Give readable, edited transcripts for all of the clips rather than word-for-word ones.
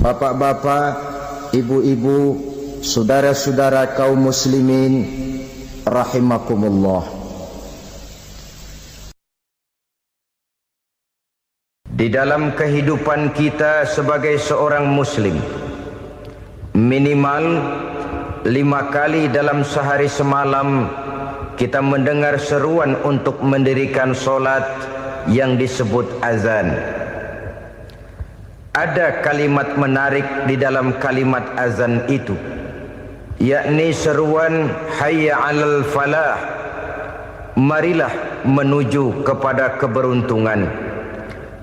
Bapak-bapak, ibu-ibu, saudara-saudara kaum muslimin rahimakumullah. Di dalam kehidupan kita sebagai seorang muslim, minimal 5 kali dalam sehari semalam kita mendengar seruan untuk mendirikan solat yang disebut azan. Ada kalimat menarik di dalam kalimat azan itu, yakni seruan hayya 'alal falah, marilah menuju kepada keberuntungan,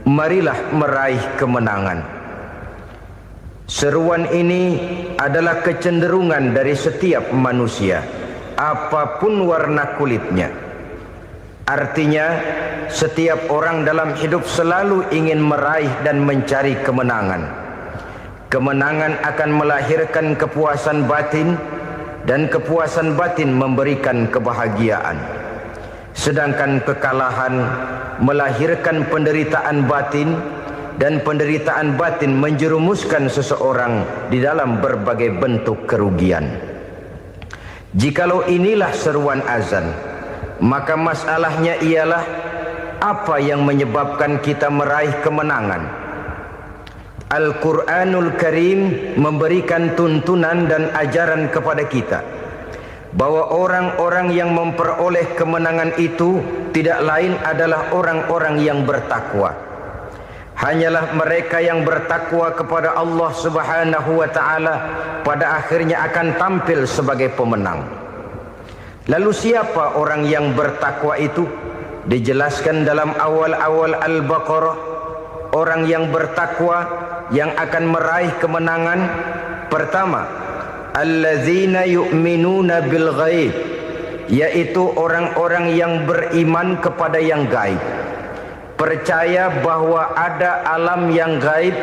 marilah meraih kemenangan. Seruan ini adalah kecenderungan dari setiap manusia, apapun warna kulitnya. Artinya, setiap orang dalam hidup selalu ingin meraih dan mencari kemenangan. Kemenangan akan melahirkan kepuasan batin, dan kepuasan batin memberikan kebahagiaan. Sedangkan kekalahan melahirkan penderitaan batin, dan penderitaan batin menjerumuskan seseorang di dalam berbagai bentuk kerugian. Jikalau inilah seruan azan, maka masalahnya ialah apa yang menyebabkan kita meraih kemenangan. Al-Quranul Karim memberikan tuntunan dan ajaran kepada kita bahwa orang-orang yang memperoleh kemenangan itu tidak lain adalah orang-orang yang bertakwa. Hanyalah mereka yang bertakwa kepada Allah Subhanahu wa ta'ala pada akhirnya akan tampil sebagai pemenang. Lalu siapa orang yang bertakwa itu? Dijelaskan dalam awal-awal Al-Baqarah, orang yang bertakwa yang akan meraih kemenangan. Pertama, allazina yu'minuna bil ghaib, yaitu orang-orang yang beriman kepada yang gaib, percaya bahwa ada alam yang gaib,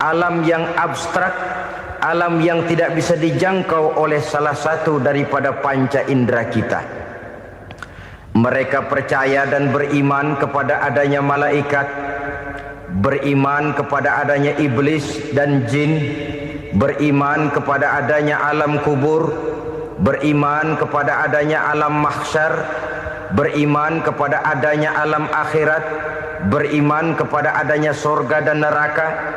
alam yang abstrak, alam yang tidak bisa dijangkau oleh salah satu daripada panca indera kita. Mereka percaya dan beriman kepada adanya malaikat, beriman kepada adanya iblis dan jin, beriman kepada adanya alam kubur, beriman kepada adanya alam mahsyar, beriman kepada adanya alam akhirat, beriman kepada adanya surga dan neraka.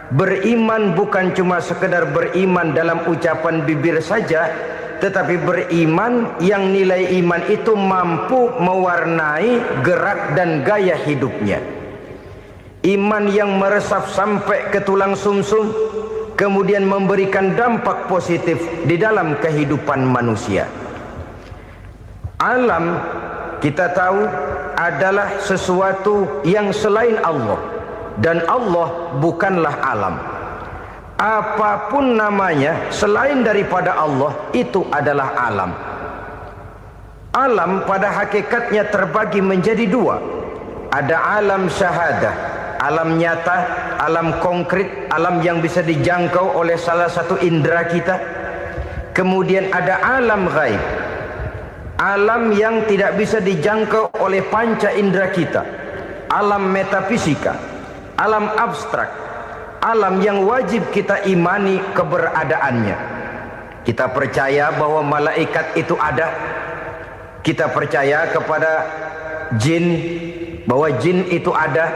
Beriman bukan cuma sekedar beriman dalam ucapan bibir saja, tetapi beriman yang nilai iman itu mampu mewarnai gerak dan gaya hidupnya. Iman yang meresap sampai ke tulang sumsum, kemudian memberikan dampak positif di dalam kehidupan manusia. Alam, kita tahu, adalah sesuatu yang selain Allah, dan Allah bukanlah alam. Apapun namanya selain daripada Allah, itu adalah alam. Alam pada hakikatnya terbagi menjadi dua. Ada alam syahadah, alam nyata, alam konkret, alam yang bisa dijangkau oleh salah satu indera kita. Kemudian ada alam ghaib, alam yang tidak bisa dijangkau oleh panca indera kita, alam metafisika, alam abstrak, alam yang wajib kita imani keberadaannya. Kita percaya bahwa malaikat itu ada, kita percaya kepada jin, bahwa jin itu ada,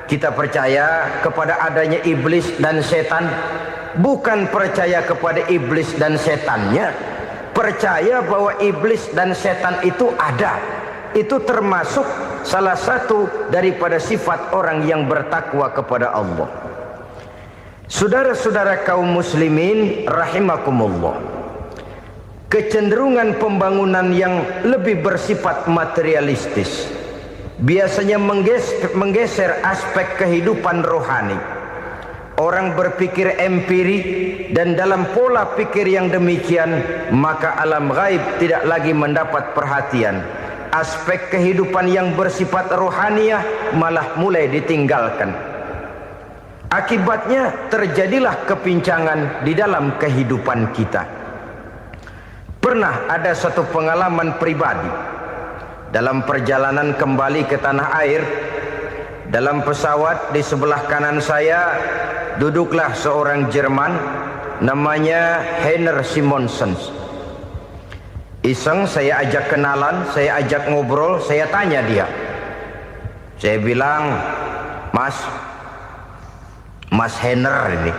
kita percaya kepada adanya iblis dan setan. Bukan percaya kepada iblis dan setannya, percaya bahwa iblis dan setan itu ada. Itu termasuk salah satu daripada sifat orang yang bertakwa kepada Allah. Saudara-saudara kaum muslimin rahimakumullah, kecenderungan pembangunan yang lebih bersifat materialistis biasanya menggeser aspek kehidupan rohani. Orang berpikir empiri, dan dalam pola pikir yang demikian, maka alam gaib tidak lagi mendapat perhatian. Aspek kehidupan yang bersifat rohaniah malah mulai ditinggalkan. Akibatnya terjadilah kepincangan di dalam kehidupan kita. Pernah ada satu pengalaman pribadi dalam perjalanan kembali ke tanah air. Dalam pesawat di sebelah kanan saya duduklah seorang Jerman namanya Heiner Simonsen. Iseng saya ajak kenalan, saya ajak ngobrol, saya tanya dia. Saya bilang, Mas Heiner ini,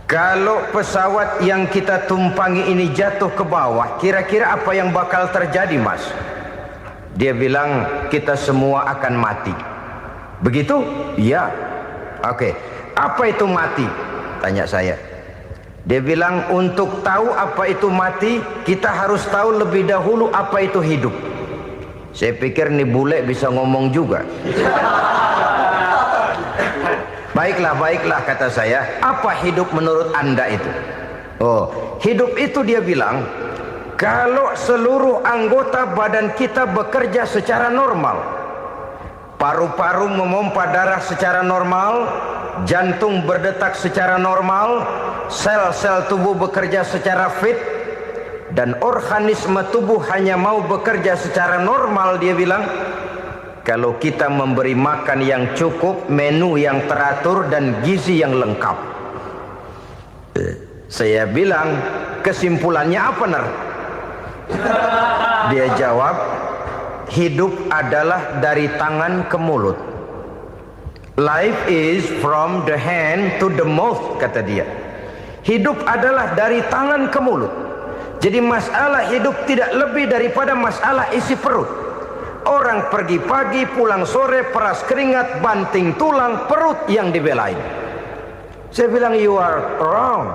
kalau pesawat yang kita tumpangi ini jatuh ke bawah, kira-kira apa yang bakal terjadi, Mas? Dia bilang, kita semua akan mati. Begitu? Iya. Oke. Apa itu mati? Tanya saya. Dia bilang, untuk tahu apa itu mati, kita harus tahu lebih dahulu apa itu hidup. Saya pikir nih bule bisa ngomong juga. Baiklah kata saya. Apa hidup menurut Anda itu? Oh, hidup itu dia bilang, kalau seluruh anggota badan kita bekerja secara normal, paru-paru memompa darah secara normal, jantung berdetak secara normal, sel-sel tubuh bekerja secara fit, dan organisme tubuh hanya mau bekerja secara normal, dia bilang, kalau kita memberi makan yang cukup, menu yang teratur, dan gizi yang lengkap. Saya bilang, kesimpulannya apa, Ner? Dia jawab, hidup adalah dari tangan ke mulut. Life is from the hand to the mouth, kata dia. Hidup adalah dari tangan ke mulut. Jadi masalah hidup tidak lebih daripada masalah isi perut. Orang pergi pagi, pulang sore, peras keringat, banting tulang, perut yang dibelain. Saya bilang, you are wrong.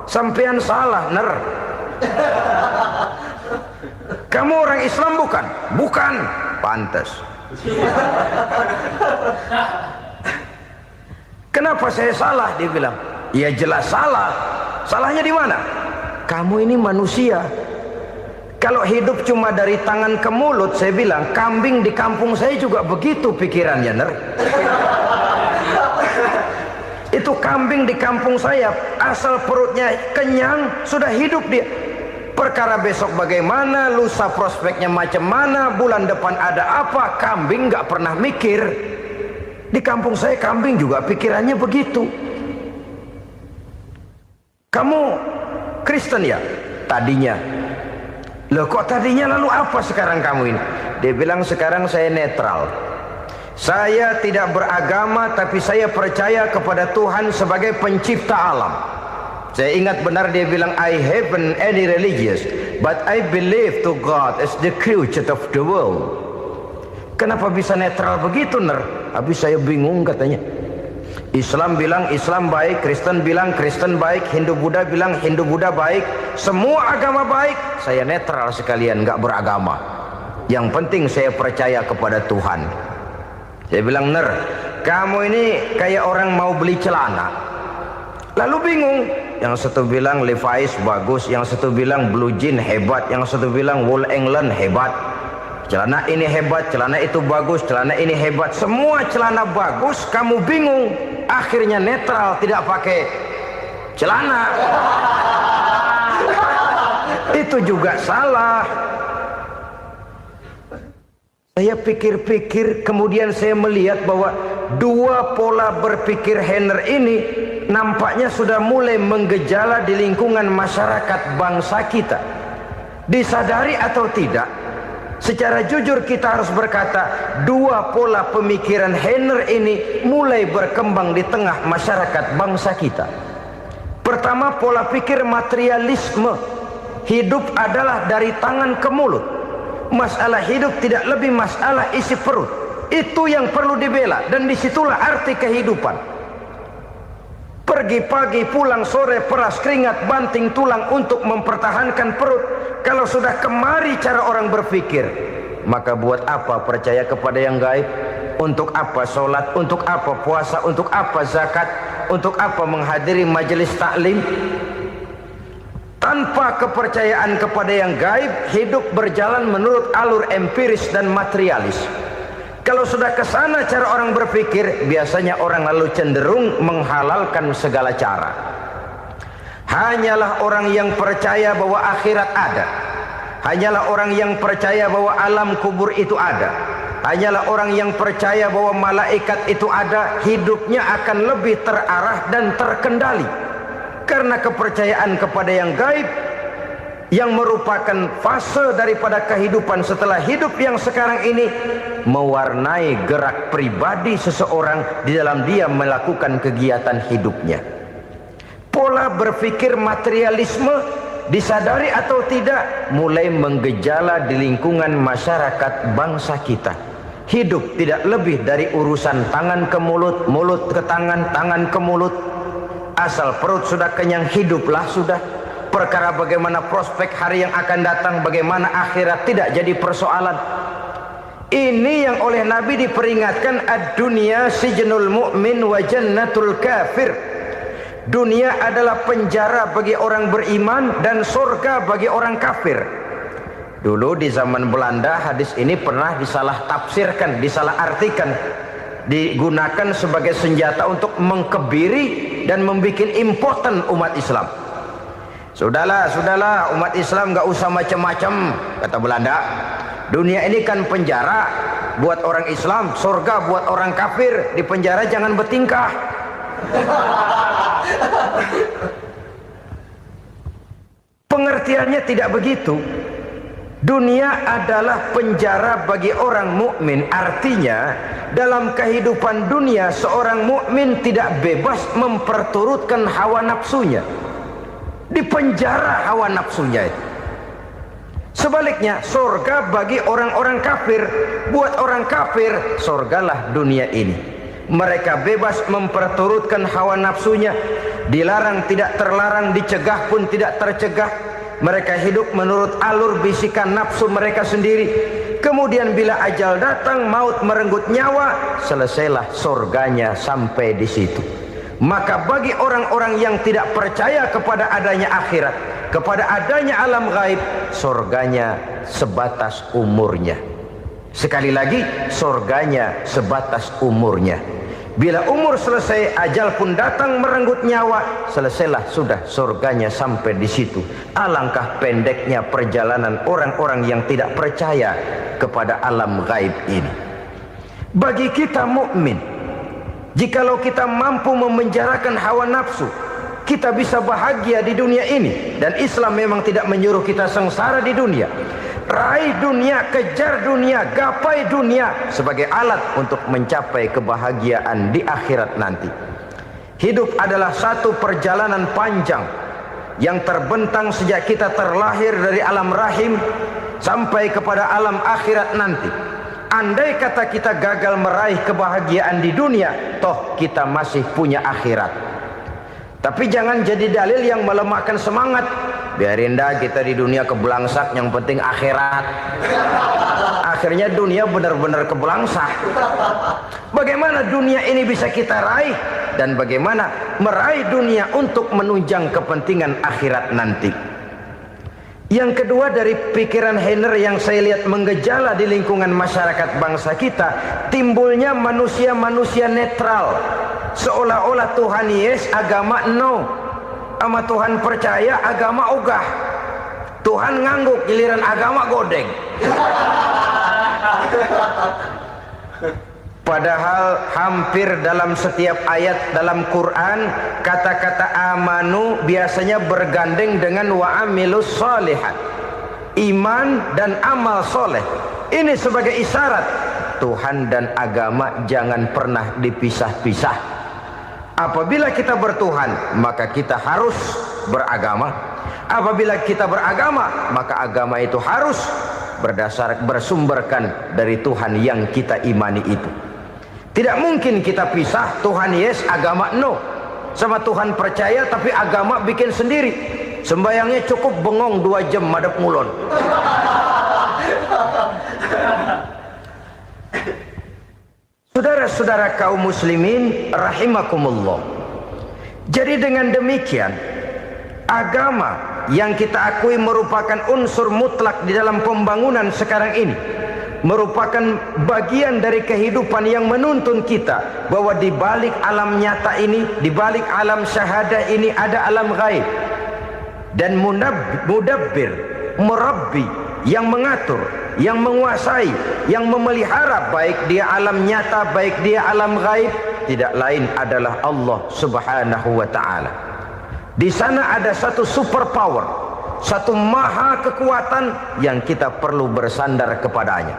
Sampean salah, Ner. Kamu orang Islam bukan? Bukan. Pantas. Kenapa saya salah? Dia bilang, ya jelas salah. Salahnya di mana? Kamu ini manusia. Kalau hidup cuma dari tangan ke mulut, saya bilang, kambing di kampung saya juga begitu pikirannya, Ner. Itu kambing di kampung saya, asal perutnya kenyang, sudah hidup dia. Perkara besok bagaimana, lusa prospeknya macam mana, bulan depan ada apa, kambing nggak pernah mikir. Di kampung saya kambing juga pikirannya begitu. Kamu Kristen ya? Tadinya. Loh kok tadinya, lalu apa sekarang kamu ini? Dia bilang, sekarang saya netral. Saya tidak beragama, tapi saya percaya kepada Tuhan sebagai pencipta alam. Saya ingat benar dia bilang, I haven't any religious, but I believe to God as the creator of the world. Kenapa bisa netral begitu, Ner? Habis saya bingung katanya. Islam bilang Islam baik, Kristen bilang Kristen baik, Hindu Buddha bilang Hindu Buddha baik, semua agama baik. Saya netral sekalian, nggak beragama. Yang penting saya percaya kepada Tuhan. Saya bilang, Ner, kamu ini kayak orang mau beli celana, lalu bingung. Yang satu bilang Levi's bagus, yang satu bilang Blue Jean hebat, yang satu bilang Wool England hebat. Celana ini hebat, celana itu bagus, celana ini hebat. Semua celana bagus, kamu bingung. Akhirnya netral, tidak pakai celana. Itu juga salah. Saya pikir-pikir, kemudian saya melihat bahwa dua pola berpikir Heiner ini nampaknya sudah mulai menggejala di lingkungan masyarakat bangsa kita. Disadari atau tidak, secara jujur kita harus berkata, dua pola pemikiran Heiner ini mulai berkembang di tengah masyarakat bangsa kita. Pertama, pola pikir materialisme. Hidup adalah dari tangan ke mulut. Masalah hidup tidak lebih masalah isi perut. Itu yang perlu dibela, dan disitulah arti kehidupan. Pergi pagi, pulang sore, peras keringat, banting tulang untuk mempertahankan perut. Kalau sudah kemari cara orang berpikir, maka buat apa percaya kepada yang gaib? Untuk apa sholat? Untuk apa puasa? Untuk apa zakat? Untuk apa menghadiri majelis taklim? Tanpa kepercayaan kepada yang gaib, hidup berjalan menurut alur empiris dan materialis. Kalau sudah ke sana cara orang berpikir, biasanya orang lalu cenderung menghalalkan segala cara. Hanyalah orang yang percaya bahwa akhirat ada, hanyalah orang yang percaya bahwa alam kubur itu ada, hanyalah orang yang percaya bahwa malaikat itu ada, hidupnya akan lebih terarah dan terkendali. Karena kepercayaan kepada yang gaib, yang merupakan fase daripada kehidupan setelah hidup yang sekarang ini, mewarnai gerak pribadi seseorang di dalam dia melakukan kegiatan hidupnya. Pola berpikir materialisme, disadari atau tidak, mulai menggejala di lingkungan masyarakat bangsa kita. Hidup tidak lebih dari urusan tangan ke mulut, mulut ke tangan, tangan ke mulut. Asal perut sudah kenyang, hiduplah sudah. Perkara bagaimana prospek hari yang akan datang, bagaimana akhirat, tidak jadi persoalan. Ini yang oleh Nabi diperingatkan, ad-dunya sijnul mu'min wa jannatul kafir. Dunia adalah penjara bagi orang beriman dan surga bagi orang kafir. Dulu di zaman Belanda hadis ini pernah disalah tafsirkan, disalah artikan, digunakan sebagai senjata untuk mengkebiri dan membuat impoten umat Islam. Sudahlah umat Islam gak usah macam-macam, kata Belanda. Dunia ini kan penjara buat orang Islam, surga buat orang kafir. Di penjara jangan bertingkah. Pengertiannya tidak begitu. Dunia adalah penjara bagi orang mukmin. Artinya dalam kehidupan dunia seorang mukmin tidak bebas memperturutkan hawa nafsunya. Di penjara hawa nafsunya itu. Sebaliknya surga bagi orang-orang kafir. Buat orang kafir surgalah dunia ini. Mereka bebas memperturutkan hawa nafsunya. Dilarang tidak terlarang, dicegah pun tidak tercegah. Mereka hidup menurut alur bisikan nafsu mereka sendiri. Kemudian bila ajal datang, maut merenggut nyawa, selesailah surganya sampai di situ. Maka bagi orang-orang yang tidak percaya kepada adanya akhirat, kepada adanya alam gaib, surganya sebatas umurnya. Sekali lagi, surganya sebatas umurnya. Bila umur selesai, ajal pun datang merenggut nyawa, selesailah sudah surganya sampai di situ. Alangkah pendeknya perjalanan orang-orang yang tidak percaya kepada alam gaib ini. Bagi kita mukmin, jikalau kita mampu memenjarakan hawa nafsu, kita bisa bahagia di dunia ini. Dan Islam memang tidak menyuruh kita sengsara di dunia. Raih dunia, kejar dunia, gapai dunia sebagai alat untuk mencapai kebahagiaan di akhirat nanti. Hidup adalah satu perjalanan panjang yang terbentang sejak kita terlahir dari alam rahim sampai kepada alam akhirat nanti. Andai kata kita gagal meraih kebahagiaan di dunia, toh kita masih punya akhirat. Tapi jangan jadi dalil yang melemahkan semangat. Biarin dah kita di dunia kebelangsak, yang penting akhirat. Akhirnya dunia benar-benar kebelangsak. Bagaimana dunia ini bisa kita raih, dan bagaimana meraih dunia untuk menunjang kepentingan akhirat nanti. Yang kedua, dari pikiran Heiner yang saya lihat menggejala di lingkungan masyarakat bangsa kita, timbulnya manusia-manusia netral. Seolah-olah Tuhan yes, agama no. Sama Tuhan percaya, agama ogah. Tuhan ngangguk, giliran agama godeng. Padahal hampir dalam setiap ayat dalam Quran, kata-kata amanu biasanya bergandeng dengan wa amilus sholihat. Iman dan amal soleh. Ini sebagai isyarat Tuhan dan agama jangan pernah dipisah-pisah. Apabila kita bertuhan, maka kita harus beragama. Apabila kita beragama, maka agama itu harus bersumberkan dari Tuhan yang kita imani itu. Tidak mungkin kita pisah, Tuhan yes, agama no. Sama Tuhan percaya tapi agama bikin sendiri. Sembayangnya cukup bengong 2 jam madep ngulon. Saudara-saudara kaum muslimin rahimakumullah. Jadi dengan demikian, agama yang kita akui merupakan unsur mutlak di dalam pembangunan sekarang ini, merupakan bagian dari kehidupan yang menuntun kita bahwa di balik alam nyata ini, di balik alam syahadah ini ada alam gaib. Dan mudabbir, murabbi yang mengatur, yang menguasai, yang memelihara, baik dia alam nyata, baik dia alam gaib, tidak lain adalah Allah Subhanahu wa ta'ala. Di sana ada satu super power, satu maha kekuatan yang kita perlu bersandar kepadanya.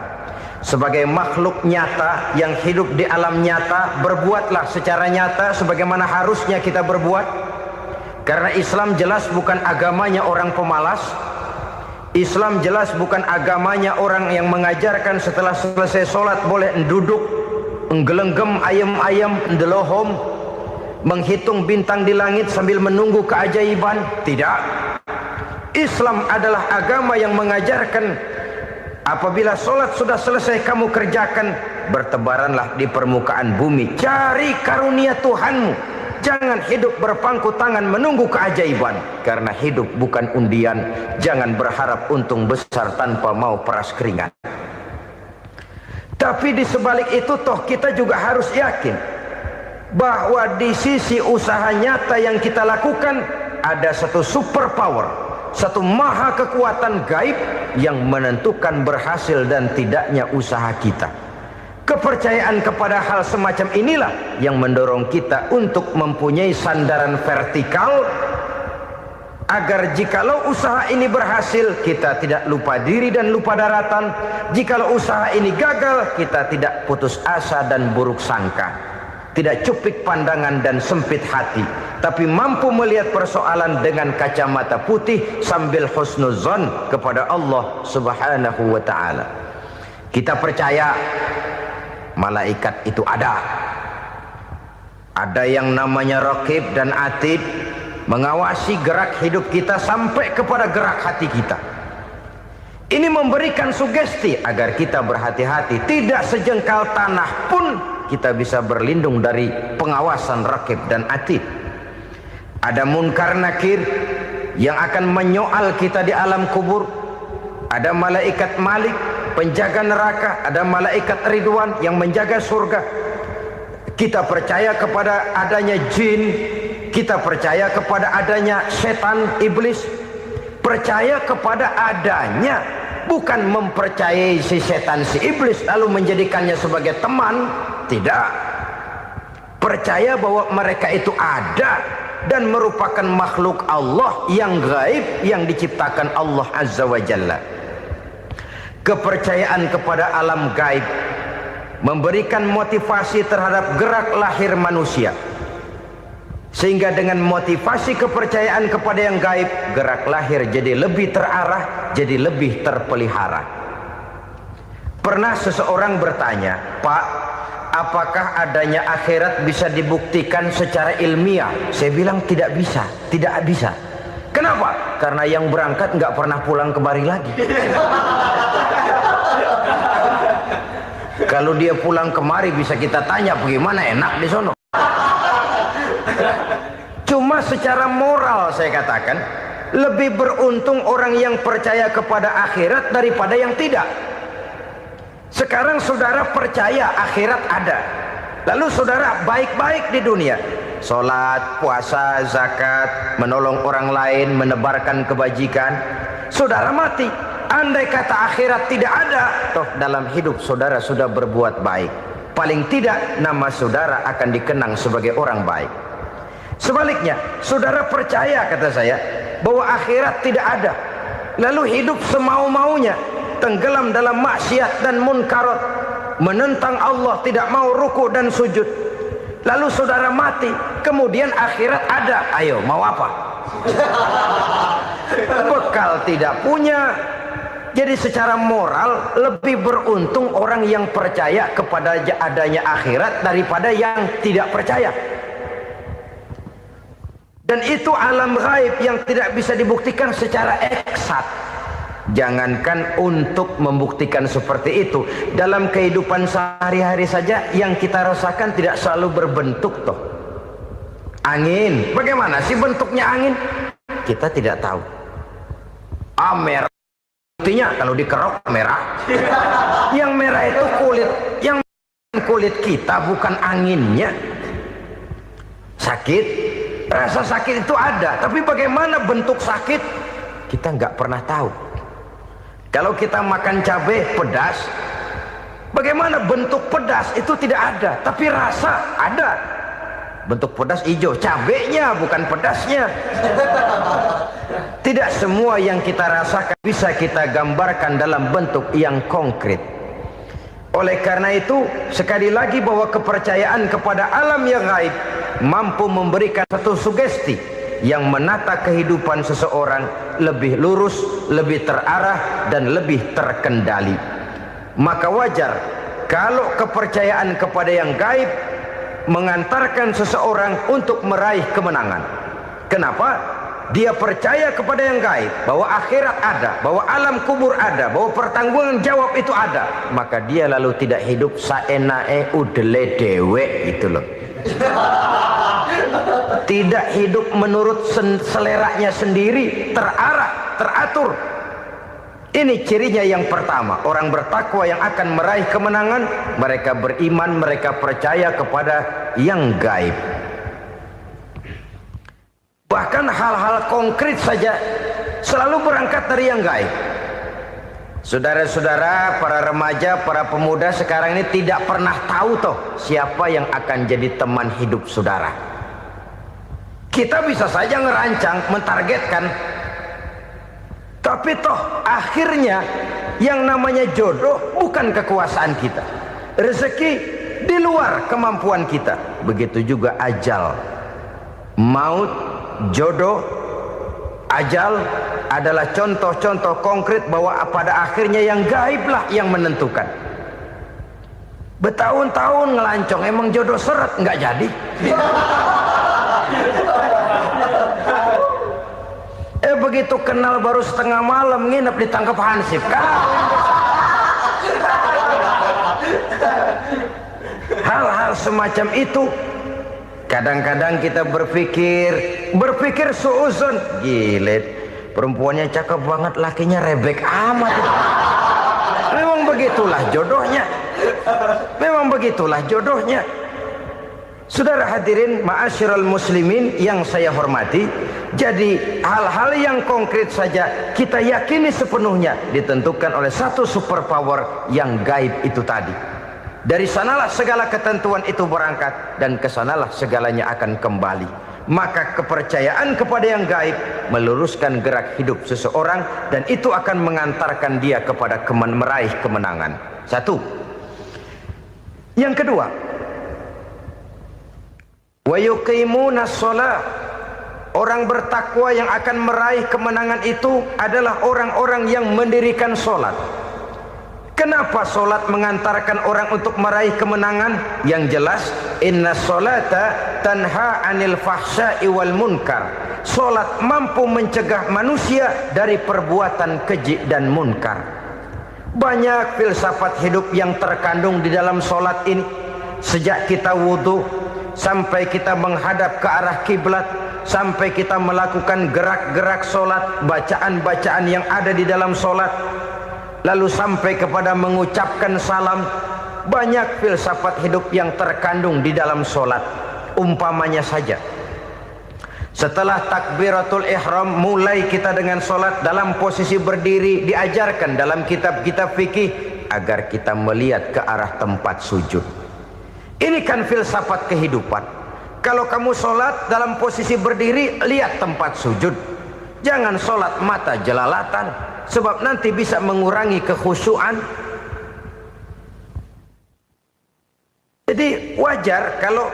Sebagai makhluk nyata yang hidup di alam nyata, berbuatlah secara nyata sebagaimana harusnya kita berbuat. Karena Islam jelas bukan agamanya orang pemalas. Islam jelas bukan agamanya orang yang mengajarkan setelah selesai sholat boleh duduk, nggelenggem ayam-ayam, ndelohom, menghitung bintang di langit sambil menunggu keajaiban. Tidak. Islam adalah agama yang mengajarkan apabila sholat sudah selesai kamu kerjakan, bertebaranlah di permukaan bumi, cari karunia Tuhanmu. Jangan hidup berpangku tangan menunggu keajaiban, karena hidup bukan undian. Jangan berharap untung besar tanpa mau peras keringat. Tapi di sebalik itu toh kita juga harus yakin bahwa di sisi usaha nyata yang kita lakukan ada satu super power, satu maha kekuatan gaib yang menentukan berhasil dan tidaknya usaha kita. Kepercayaan kepada hal semacam inilah yang mendorong kita untuk mempunyai sandaran vertikal, agar jikalau usaha ini berhasil, kita tidak lupa diri dan lupa daratan. Jikalau usaha ini gagal, kita tidak putus asa dan buruk sangka, tidak cupik pandangan dan sempit hati, tapi mampu melihat persoalan dengan kacamata putih sambil husnuzon kepada Allah Subhanahu wa ta'ala. Kita percaya malaikat itu ada yang namanya Raqib dan Atid, mengawasi gerak hidup kita sampai kepada gerak hati kita. Ini memberikan sugesti agar kita berhati-hati, tidak sejengkal tanah pun kita bisa berlindung dari pengawasan Raqib dan Atid. Ada Munkar Nakir yang akan menyoal kita di alam kubur. Ada malaikat Malik, penjaga neraka. Ada malaikat Ridwan yang menjaga surga. Kita percaya kepada adanya jin, kita percaya kepada adanya setan, iblis. Percaya kepada adanya, bukan mempercayai si setan, si iblis lalu menjadikannya sebagai teman. Tidak. Percaya bahwa mereka itu ada dan merupakan makhluk Allah yang gaib, yang diciptakan Allah Azza wa Jalla. Kepercayaan kepada alam gaib memberikan motivasi terhadap gerak lahir manusia, sehingga dengan motivasi kepercayaan kepada yang gaib, gerak lahir jadi lebih terarah, jadi lebih terpelihara. Pernah seseorang bertanya, "Pak, apakah adanya akhirat bisa dibuktikan secara ilmiah?" Saya bilang tidak bisa, tidak bisa. Kenapa? Karena yang berangkat nggak pernah pulang kemari lagi. Kalau dia pulang kemari bisa kita tanya bagaimana enak di sono. Cuma secara moral saya katakan, lebih beruntung orang yang percaya kepada akhirat daripada yang tidak. Sekarang saudara percaya akhirat ada, lalu saudara baik-baik di dunia, sholat, puasa, zakat, menolong orang lain, menebarkan kebajikan. Saudara mati, andai kata akhirat tidak ada, toh dalam hidup saudara sudah berbuat baik. Paling tidak nama saudara akan dikenang sebagai orang baik. Sebaliknya, saudara percaya, kata saya, bahwa akhirat tidak ada, lalu hidup semau-maunya, tenggelam dalam maksiat dan munkarat, menentang Allah, tidak mau ruku dan sujud. Lalu saudara mati, kemudian akhirat ada, ayo mau apa? Bekal tidak punya. Jadi secara moral lebih beruntung orang yang percaya kepada adanya akhirat daripada yang tidak percaya. Dan itu alam gaib yang tidak bisa dibuktikan secara eksat. Jangankan untuk membuktikan seperti itu, dalam kehidupan sehari-hari saja yang kita rasakan tidak selalu berbentuk toh. Angin, bagaimana sih bentuknya angin? Kita tidak tahu. Merah, buktinya kalau dikerok merah. Yang merah itu kulit, yang kulit kita bukan anginnya. Sakit, rasa sakit itu ada, tapi bagaimana bentuk sakit kita nggak pernah tahu. Kalau kita makan cabai pedas, bagaimana bentuk pedas itu tidak ada, tapi rasa ada. Bentuk pedas hijau, cabenya bukan pedasnya. Tidak semua yang kita rasakan bisa kita gambarkan dalam bentuk yang konkret. Oleh karena itu, sekali lagi bahwa kepercayaan kepada alam yang gaib mampu memberikan satu sugesti yang menata kehidupan seseorang lebih lurus, lebih terarah, dan lebih terkendali. Maka wajar kalau kepercayaan kepada yang gaib mengantarkan seseorang untuk meraih kemenangan. Kenapa? Dia percaya kepada yang gaib, bahwa akhirat ada, bahwa alam kubur ada, bahwa pertanggungan jawab itu ada. Maka dia lalu tidak hidup saenae udele dewe, itu loh. Tidak hidup menurut seleranya sendiri, terarah, teratur. Ini cirinya yang pertama. Orang bertakwa yang akan meraih kemenangan, mereka beriman, mereka percaya kepada yang gaib. Bahkan hal-hal konkret saja selalu berangkat dari yang gaib. Saudara-saudara, para remaja, para pemuda sekarang ini tidak pernah tahu toh siapa yang akan jadi teman hidup saudara. Kita bisa saja ngerancang, mentargetkan, tapi toh akhirnya yang namanya jodoh bukan kekuasaan kita. Rezeki di luar kemampuan kita. Begitu juga ajal. Maut, jodoh, ajal adalah contoh-contoh konkret bahwa pada akhirnya yang gaiblah yang menentukan. Bertahun-tahun ngelancong, emang jodoh seret, nggak jadi. Begitu kenal baru setengah malam nginep ditangkap hansip kan. Hal-hal semacam itu kadang-kadang kita berpikir suuzon, gile, perempuannya cakep banget, lakinya rebek amat. Memang begitulah jodohnya. Memang begitulah jodohnya. Saudara hadirin ma'asyiral muslimin yang saya hormati, jadi hal-hal yang konkret saja kita yakini sepenuhnya ditentukan oleh satu superpower yang gaib itu tadi. Dari sanalah segala ketentuan itu berangkat dan kesanalah segalanya akan kembali. Maka kepercayaan kepada yang gaib meluruskan gerak hidup seseorang dan itu akan mengantarkan dia kepada meraih kemenangan. Satu. Yang kedua, wa yuqimuna shalah. Orang bertakwa yang akan meraih kemenangan itu adalah orang-orang yang mendirikan sholat. Kenapa sholat mengantarkan orang untuk meraih kemenangan? Yang jelas, inna sholata tanha anil fahsya'i wal munkar. Sholat mampu mencegah manusia dari perbuatan keji dan munkar. Banyak filsafat hidup yang terkandung di dalam sholat ini. Sejak kita wudhu sampai kita menghadap ke arah kiblat, sampai kita melakukan gerak-gerak sholat, bacaan-bacaan yang ada di dalam sholat, lalu sampai kepada mengucapkan salam. Banyak filsafat hidup yang terkandung di dalam sholat. Umpamanya saja, setelah takbiratul ihram mulai kita dengan sholat dalam posisi berdiri, diajarkan dalam kitab-kitab fikih agar kita melihat ke arah tempat sujud. Ini kan filsafat kehidupan. Kalau kamu sholat dalam posisi berdiri, lihat tempat sujud. Jangan sholat mata jelalatan, sebab nanti bisa mengurangi kekhusyuan. Jadi wajar kalau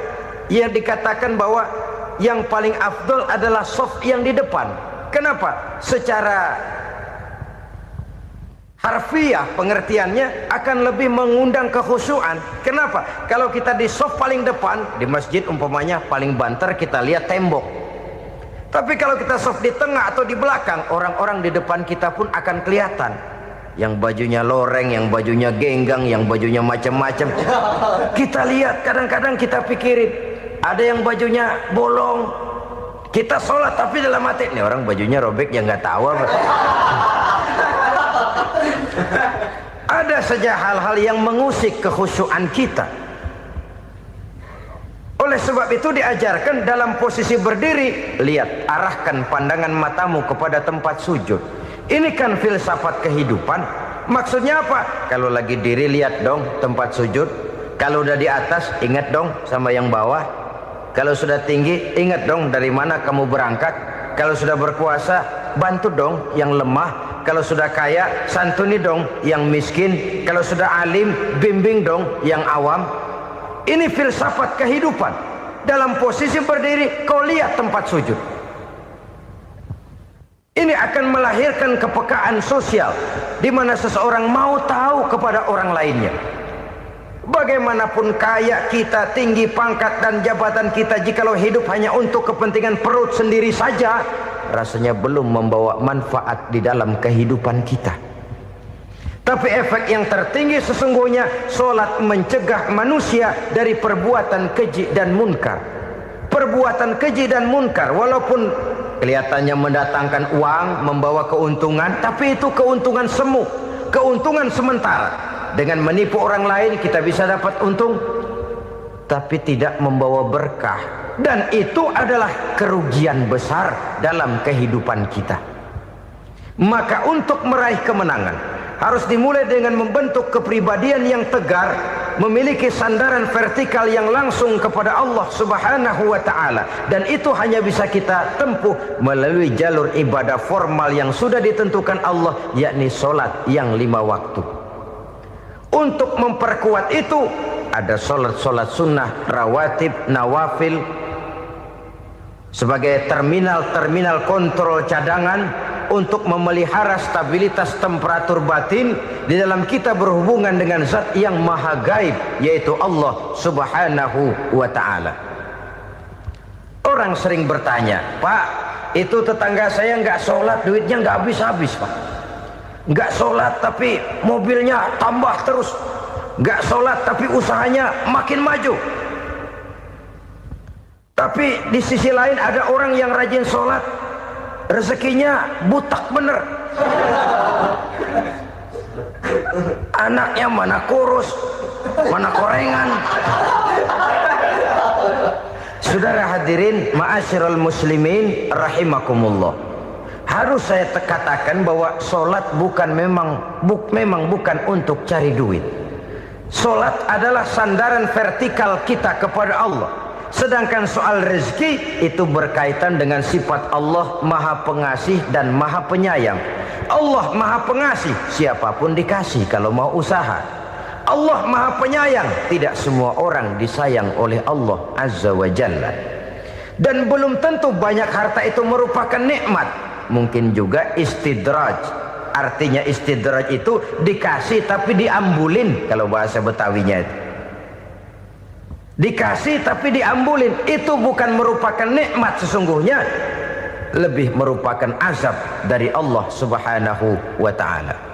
yang dikatakan bahwa yang paling afdol adalah shaf yang di depan. Kenapa? Secara harfiah pengertiannya akan lebih mengundang kekhusyuan. Kenapa? Kalau kita di shaf paling depan di masjid umpamanya paling banter kita lihat tembok. Tapi kalau kita shaf di tengah atau di belakang, orang-orang di depan kita pun akan kelihatan. Yang bajunya loreng, yang bajunya genggang, yang bajunya macam-macam. Kita lihat, kadang-kadang kita pikirin, ada yang bajunya bolong. Kita sholat tapi dalam hati, nih orang bajunya robek yang nggak tahu apa. Ada saja hal-hal yang mengusik kekhusyuan kita. Oleh sebab itu diajarkan dalam posisi berdiri, lihat, arahkan pandangan matamu kepada tempat sujud. Ini kan filsafat kehidupan. Maksudnya apa? Kalau lagi diri lihat dong tempat sujud. Kalau udah di atas ingat dong sama yang bawah. Kalau sudah tinggi ingat dong dari mana kamu berangkat. Kalau sudah berkuasa bantu dong yang lemah. Kalau sudah kaya santuni dong yang miskin. Kalau sudah alim bimbing dong yang awam. Ini filsafat kehidupan. Dalam posisi berdiri kau lihat tempat sujud. Ini akan melahirkan kepekaan sosial di mana seseorang mau tahu kepada orang lainnya. Bagaimanapun kaya kita, tinggi pangkat dan jabatan kita, jikalau hidup hanya untuk kepentingan perut sendiri saja, rasanya belum membawa manfaat di dalam kehidupan kita. Tapi efek yang tertinggi sesungguhnya, solat mencegah manusia dari perbuatan keji dan munkar. Perbuatan keji dan munkar walaupun kelihatannya mendatangkan uang, membawa keuntungan, tapi itu keuntungan semu, keuntungan sementara. Dengan menipu orang lain kita bisa dapat untung, tapi tidak membawa berkah. Dan itu adalah kerugian besar dalam kehidupan kita. Maka untuk meraih kemenangan harus dimulai dengan membentuk kepribadian yang tegar, memiliki sandaran vertikal yang langsung kepada Allah Subhanahu wa ta'ala. Dan itu hanya bisa kita tempuh melalui jalur ibadah formal yang sudah ditentukan Allah, yakni solat yang 5 waktu. Untuk memperkuat itu ada solat-solat sunnah, rawatib, nawafil sebagai terminal kontrol cadangan untuk memelihara stabilitas temperatur batin di dalam kita berhubungan dengan zat yang maha gaib, yaitu Allah Subhanahu wa ta'ala. Orang sering bertanya, Pak, itu tetangga saya nggak sholat, duitnya nggak habis-habis, Pak. Nggak sholat tapi mobilnya tambah terus. Nggak sholat tapi usahanya makin maju. Tapi di sisi lain ada orang yang rajin sholat, rezekinya butak bener. Anaknya mana kurus, mana korengan. Saudara hadirin ma'asyiral muslimin rahimakumullah. Harus saya katakan bahwa solat memang bukan untuk cari duit. Solat adalah sandaran vertikal kita kepada Allah. Sedangkan soal rezeki itu berkaitan dengan sifat Allah maha pengasih dan maha penyayang. Allah maha pengasih, siapapun dikasih kalau mau usaha. Allah maha penyayang, tidak semua orang disayang oleh Allah Azza wa Jalla. Dan belum tentu banyak harta itu merupakan nikmat. Mungkin juga istidraj. Artinya istidraj itu dikasih tapi diambulin, kalau bahasa Betawinya itu. Dikasih tapi diambulin, itu bukan merupakan nikmat sesungguhnya, lebih merupakan azab dari Allah Subhanahu wa ta'ala.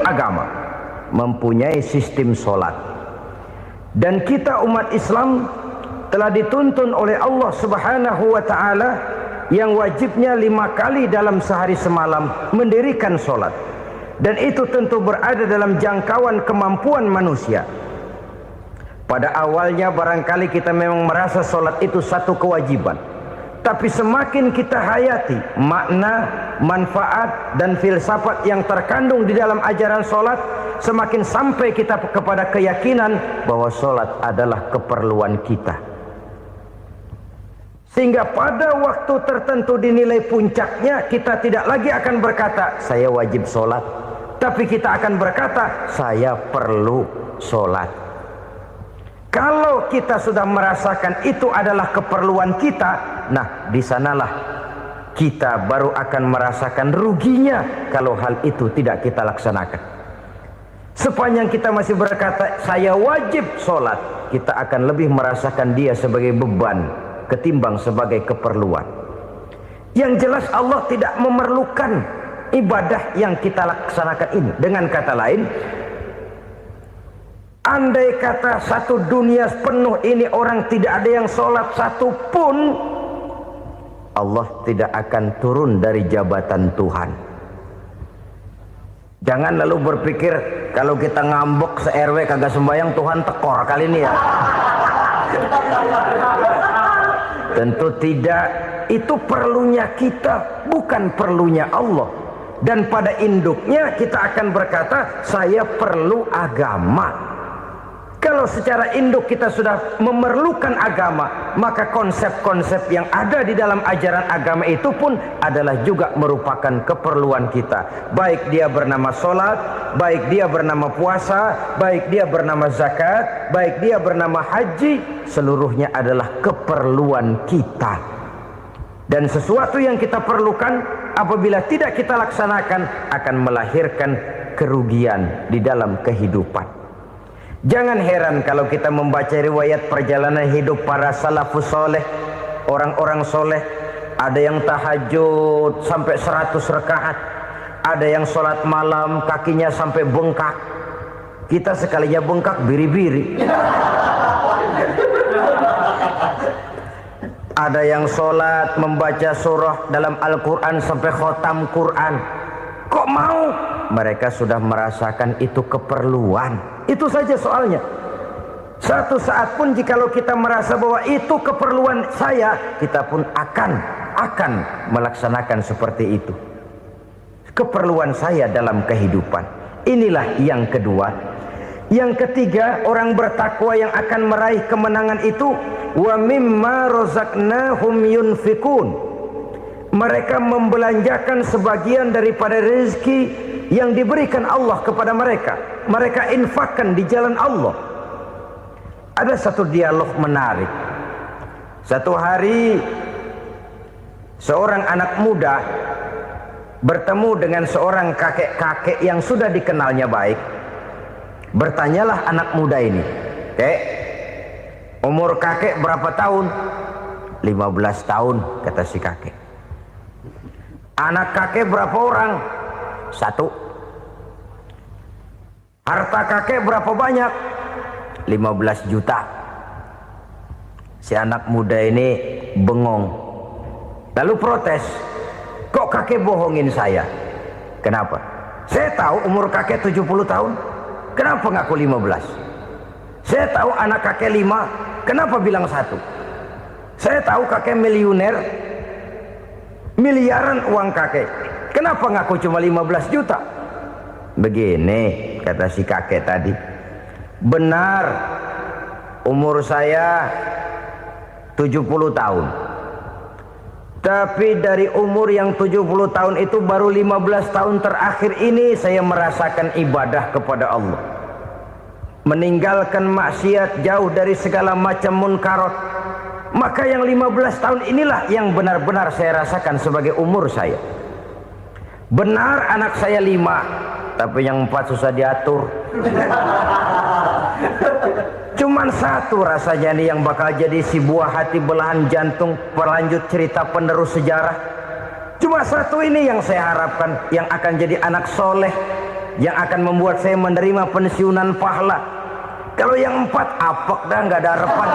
Agama mempunyai sistem solat, dan kita umat Islam telah dituntun oleh Allah Subhanahu wa ta'ala yang wajibnya 5 kali dalam sehari semalam mendirikan solat, dan itu tentu berada dalam jangkauan kemampuan manusia. Pada awalnya barangkali kita memang merasa solat itu satu kewajiban, tapi semakin kita hayati makna, manfaat dan filsafat yang terkandung di dalam ajaran solat, semakin sampai kita kepada keyakinan bahwa solat adalah keperluan kita. Sehingga pada waktu tertentu dinilai puncaknya, kita tidak lagi akan berkata saya wajib solat, tapi kita akan berkata saya perlu solat. Kalau kita sudah merasakan itu adalah keperluan kita, nah di sanalah kita baru akan merasakan ruginya kalau hal itu tidak kita laksanakan. Sepanjang kita masih berkata saya wajib sholat, kita akan lebih merasakan dia sebagai beban ketimbang sebagai keperluan. Yang jelas Allah tidak memerlukan ibadah yang kita laksanakan ini. Dengan kata lain, andai kata satu dunia penuh ini orang tidak ada yang sholat satu pun, Allah tidak akan turun dari jabatan Tuhan. Jangan lalu berpikir kalau kita ngambek se-RW kagak sembahyang Tuhan tekor kali ini ya. Tentu tidak. Itu perlunya kita, bukan perlunya Allah. Dan pada induknya kita akan berkata, saya perlu agama. Kalau secara induk kita sudah memerlukan agama, maka konsep-konsep yang ada di dalam ajaran agama itu pun adalah juga merupakan keperluan kita. Baik dia bernama sholat, baik dia bernama puasa, baik dia bernama zakat, baik dia bernama haji, seluruhnya adalah keperluan kita. Dan sesuatu yang kita perlukan apabila tidak kita laksanakan akan melahirkan kerugian di dalam kehidupan. Jangan heran kalau kita membaca riwayat perjalanan hidup para salafus soleh, orang-orang soleh. Ada yang tahajud sampai 100 rakaat, ada yang sholat malam kakinya sampai bengkak. Kita sekalinya bengkak biri-biri. Ada yang sholat membaca surah dalam Al-Quran sampai khotam Quran. Kok mau? Mereka sudah merasakan itu keperluan. Itu saja soalnya. Satu saat pun jikalau kita merasa bahwa itu keperluan saya, kita pun akan melaksanakan seperti itu. Keperluan saya dalam kehidupan. Inilah yang kedua. Yang ketiga, orang bertakwa yang akan meraih kemenangan itu, wa mimma razaqnahum yunfikun. Mereka membelanjakan sebagian daripada rezeki yang diberikan Allah kepada mereka. Mereka infakkan di jalan Allah. Ada satu dialog menarik. Satu hari seorang anak muda bertemu dengan seorang kakek-kakek yang sudah dikenalnya baik. Bertanyalah anak muda ini, "Kek, umur kakek berapa tahun?" 15 tahun, kata si kakek. "Anak kakek berapa orang?" 1. "Harta kakek berapa banyak?" 15 juta. Si anak muda ini bengong. Lalu protes, "Kok kakek bohongin saya?" "Kenapa?" "Saya tahu umur kakek 70 tahun. Kenapa ngaku 15? Saya tahu anak kakek 5. Kenapa bilang 1? Saya tahu kakek miliuner, miliaran uang kakek. Kenapa ngaku cuma 15 juta? Begini, kata si kakek tadi. Benar, umur saya 70 tahun. Tapi dari umur yang 70 tahun itu baru 15 tahun terakhir ini saya merasakan ibadah kepada Allah. Meninggalkan maksiat, jauh dari segala macam munkarat. Maka yang 15 tahun inilah yang benar-benar saya rasakan sebagai umur saya. Benar anak saya 5, tapi yang 4 susah diatur. Cuman 1 rasanya nih yang bakal jadi si buah hati belahan jantung pelanjut cerita penerus sejarah. Cuma 1 ini yang saya harapkan, yang akan jadi anak soleh, yang akan membuat saya menerima pensiunan pahala. Kalau yang 4 apek dah, nggak ada harapan.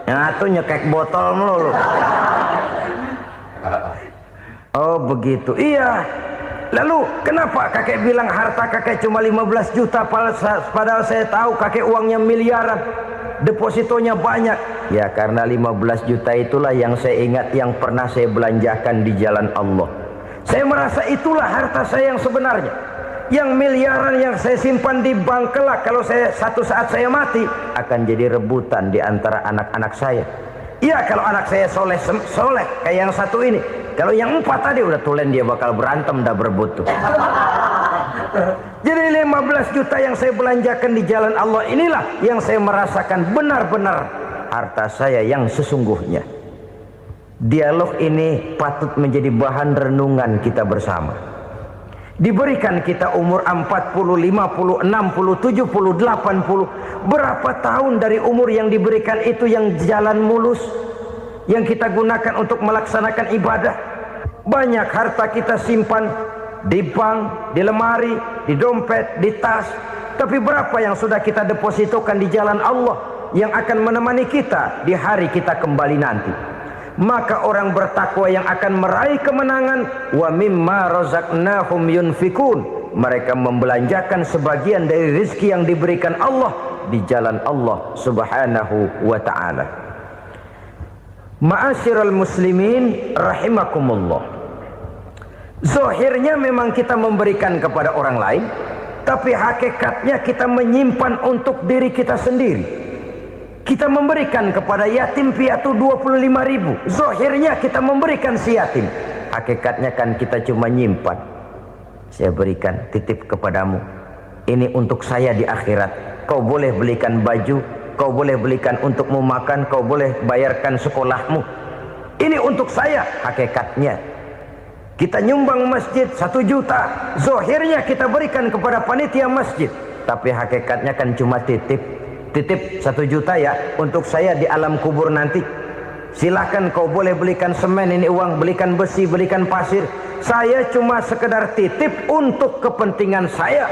Yang 1 nyekek botol melulu. Oh begitu, iya. Lalu kenapa kakek bilang harta kakek cuma 15 juta padahal saya tahu kakek uangnya miliaran, depositonya banyak? Ya karena 15 juta itulah yang saya ingat yang pernah saya belanjakan di jalan Allah. Saya merasa itulah harta saya yang sebenarnya. Yang miliaran yang saya simpan di bank kelak, kalau satu saat saya mati akan jadi rebutan di antara anak-anak saya. Iya kalau anak saya soleh kayak yang 1 ini. Kalau yang 4 tadi udah tulen dia bakal berantem dah berebut tuh. Jadi 15 juta yang saya belanjakan di jalan Allah inilah yang saya merasakan benar-benar harta saya yang sesungguhnya. Dialog ini patut menjadi bahan renungan kita bersama. Diberikan kita umur 40, 50, 60, 70, 80. Berapa tahun dari umur yang diberikan itu yang jalan mulus, yang kita gunakan untuk melaksanakan ibadah? Banyak harta kita simpan di bank, di lemari, di dompet, di tas. Tapi berapa yang sudah kita depositokan di jalan Allah yang akan menemani kita di hari kita kembali nanti? Maka orang bertakwa yang akan meraih kemenangan, wa mimma razaqnahum yunfikun, mereka membelanjakan sebagian dari rezeki yang diberikan Allah di jalan Allah subhanahu wa ta'ala. Ma'asyiral muslimin rahimakumullah, zahirnya memang kita memberikan kepada orang lain, tapi hakikatnya kita menyimpan untuk diri kita sendiri. Kita memberikan kepada yatim piatu 25.000. Zahirnya kita memberikan si yatim, hakikatnya kan kita cuma nyimpan. Saya berikan, titip kepadamu, ini untuk saya di akhirat. Kau boleh belikan baju, kau boleh belikan untukmu makan, kau boleh bayarkan sekolahmu. Ini untuk saya. Hakikatnya kita nyumbang masjid 1 juta, zahirnya kita berikan kepada panitia masjid, tapi hakikatnya kan cuma titip 1 juta ya, untuk saya di alam kubur nanti. Silahkan kau boleh belikan semen, ini uang, belikan besi, belikan pasir. Saya cuma sekedar titip untuk kepentingan saya.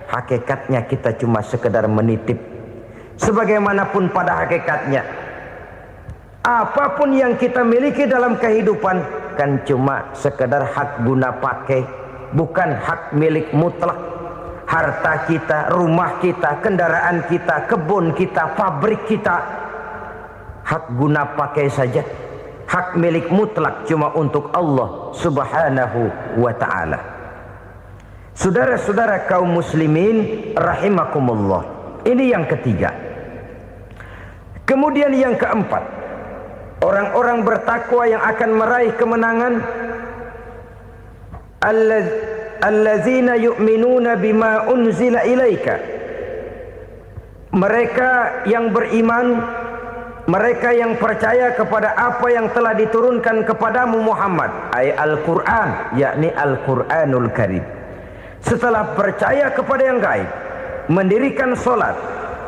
Hakikatnya kita cuma sekedar menitip. Sebagaimanapun pada hakikatnya, apapun yang kita miliki dalam kehidupan kan cuma sekedar hak guna pakai, bukan hak milik mutlak. Harta kita, rumah kita, kendaraan kita, kebun kita, pabrik kita, hak guna pakai saja. Hak milik mutlak cuma untuk Allah subhanahu wa ta'ala. Saudara-saudara kaum muslimin rahimakumullah, ini yang ketiga. Kemudian yang keempat, orang-orang bertakwa yang akan meraih kemenangan, allazina yu'minuna bima unzila ilaika, mereka yang beriman, mereka yang percaya kepada apa yang telah diturunkan kepadamu Muhammad, ay Al-Quran, yakni Al-Quranul Karim. Setelah percaya kepada yang gaib, mendirikan solat,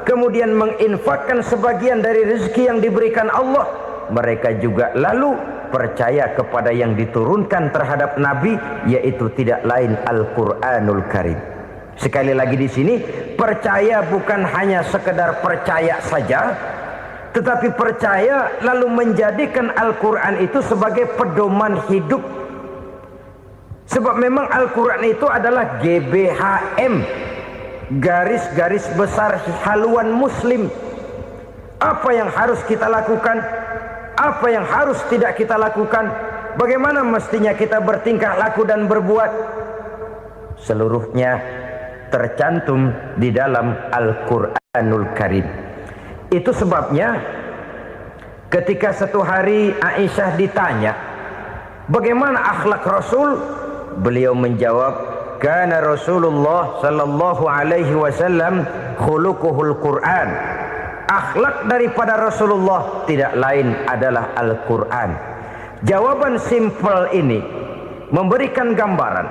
kemudian menginfakkan sebagian dari rezeki yang diberikan Allah, mereka juga lalu percaya kepada yang diturunkan terhadap Nabi, yaitu tidak lain Al-Quranul Karim. Sekali lagi di sini, percaya bukan hanya sekedar percaya saja, tetapi percaya lalu menjadikan Al-Quran itu sebagai pedoman hidup. Sebab memang Al-Quran itu adalah GBHM, garis-garis besar haluan muslim. Apa yang harus kita lakukan, apa yang harus tidak kita lakukan, bagaimana mestinya kita bertingkah laku dan berbuat, seluruhnya tercantum di dalam Al-Quranul Karim. Itu sebabnya ketika satu hari Aisyah ditanya bagaimana akhlak Rasul, beliau menjawab, kana Rasulullah sallallahu alaihi wasallam khuluquhul Quran. Akhlak daripada Rasulullah tidak lain adalah Al-Quran. Jawaban simpel ini memberikan gambaran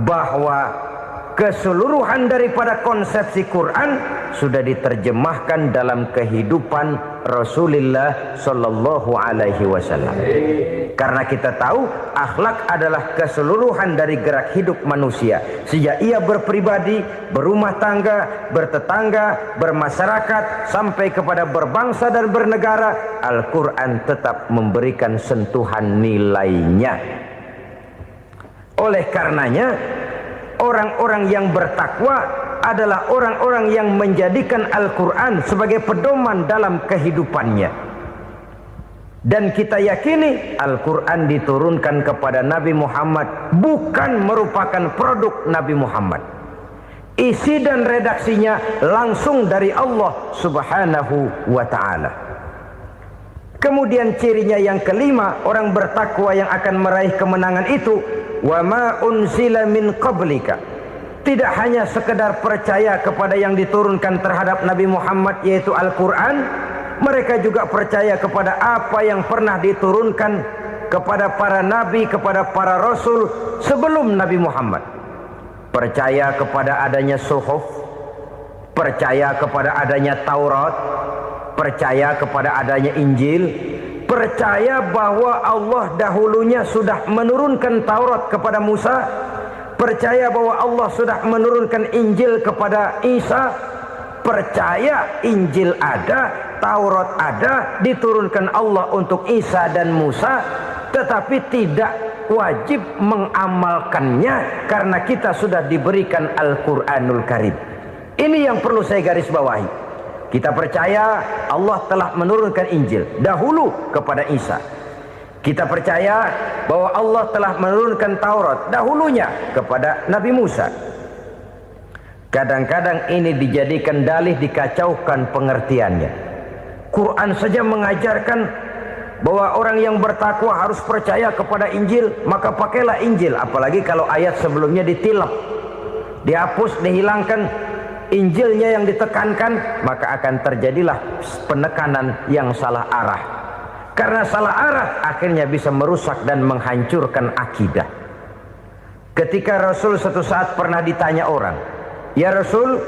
bahwa keseluruhan daripada konsepsi Quran sudah diterjemahkan dalam kehidupan Rasulullah sallallahu alaihi wasallam. Karena kita tahu akhlak adalah keseluruhan dari gerak hidup manusia. Sejak ia berpribadi, berumah tangga, bertetangga, bermasyarakat, sampai kepada berbangsa dan bernegara, Al-Quran tetap memberikan sentuhan nilainya. Oleh karenanya, orang-orang yang bertakwa adalah orang-orang yang menjadikan Al-Quran sebagai pedoman dalam kehidupannya. Dan kita yakini Al-Quran diturunkan kepada Nabi Muhammad, bukan merupakan produk Nabi Muhammad. Isi dan redaksinya langsung dari Allah subhanahu wa ta'ala. Kemudian cirinya yang kelima, orang bertakwa yang akan meraih kemenangan itu, wa ma unzila min qablika. Tidak hanya sekedar percaya kepada yang diturunkan terhadap Nabi Muhammad, yaitu Al-Quran, mereka juga percaya kepada apa yang pernah diturunkan kepada para nabi, kepada para rasul sebelum Nabi Muhammad. Percaya kepada adanya suhuf, percaya kepada adanya Taurat, percaya kepada adanya Injil, percaya bahwa Allah dahulunya sudah menurunkan Taurat kepada Musa, percaya bahwa Allah sudah menurunkan Injil kepada Isa, percaya Injil ada, Taurat ada, diturunkan Allah untuk Isa dan Musa, tetapi tidak wajib mengamalkannya karena kita sudah diberikan Al-Quranul Karim. Ini yang perlu saya garis bawahi. Kita percaya Allah telah menurunkan Injil dahulu kepada Isa. Kita percaya bahwa Allah telah menurunkan Taurat dahulunya kepada Nabi Musa. Kadang-kadang ini dijadikan dalih, dikacaukan pengertiannya. Quran saja mengajarkan bahwa orang yang bertakwa harus percaya kepada Injil, maka pakailah Injil. Apalagi kalau ayat sebelumnya ditilap, dihapus, dihilangkan, Injilnya yang ditekankan, maka akan terjadilah penekanan yang salah arah. Karena salah arah akhirnya bisa merusak dan menghancurkan akidah. Ketika Rasul suatu saat pernah ditanya orang, "Ya Rasul,